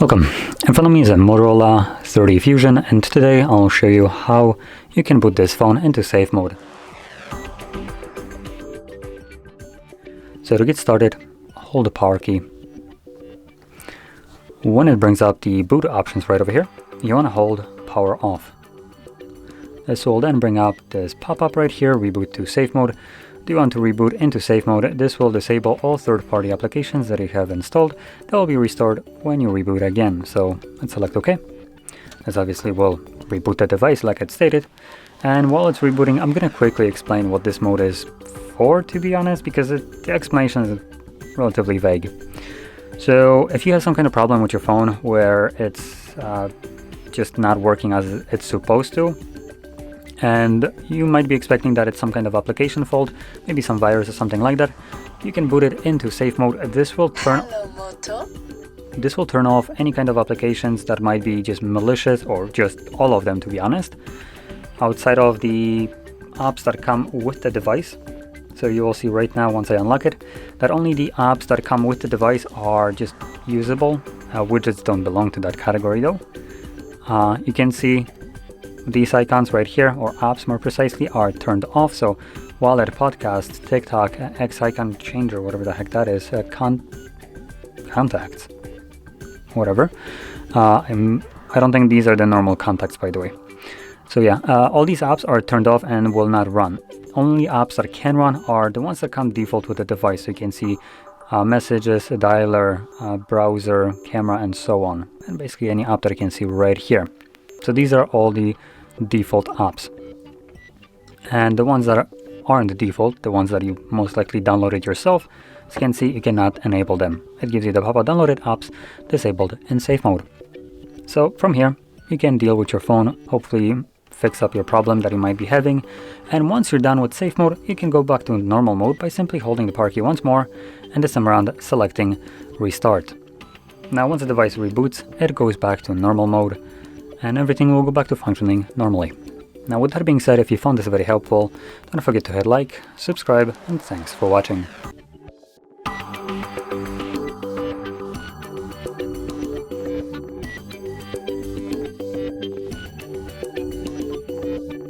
Welcome. In front of me is a Motorola 30 Fusion, and today I'll show you how you can put this phone into safe mode. So to get started, hold the power key. When it brings up the boot options right over here, you want to hold power off. This will then bring up this pop-up right here, reboot to safe mode. Do you want to reboot into safe mode? This will disable all third-party applications that you have installed. That will be restored when you reboot again. So let's select OK. This obviously will reboot the device like it stated. And while it's rebooting, I'm going to quickly explain what this mode is for, to be honest, because the explanation is relatively vague. So if you have some kind of problem with your phone where it's just not working as it's supposed to, and you might be expecting that it's some kind of application fault, maybe some virus or something like that, you can boot it into safe mode. This will turn off any kind of applications that might be just malicious, or just all of them, to be honest, outside of the apps that come with the device. So you will see right now, once I unlock it, that only the apps that come with the device are just usable. Widgets don't belong to that category though. You can see these icons right here, or apps more precisely, are turned off. So wallet, podcast, TikTok, X icon changer, whatever the heck that is, contacts, whatever. I don't think these are the normal contacts, by the way. So yeah, all these apps are turned off and will not run. Only apps that can run are the ones that come default with the device. So you can see messages, a dialer, browser, camera, and so on. And basically any app that you can see right here. So these are all the default apps. And the ones that aren't the default, the ones that you most likely downloaded yourself, as you can see, you cannot enable them. It gives you the pop-up downloaded apps disabled in safe mode. So from here, you can deal with your phone, hopefully fix up your problem that you might be having. And once you're done with safe mode, you can go back to normal mode by simply holding the power key once more, and this time around selecting restart. Now once the device reboots, it goes back to normal mode, and everything will go back to functioning normally. Now with that being said, if you found this very helpful, don't forget to hit like, subscribe, and thanks for watching.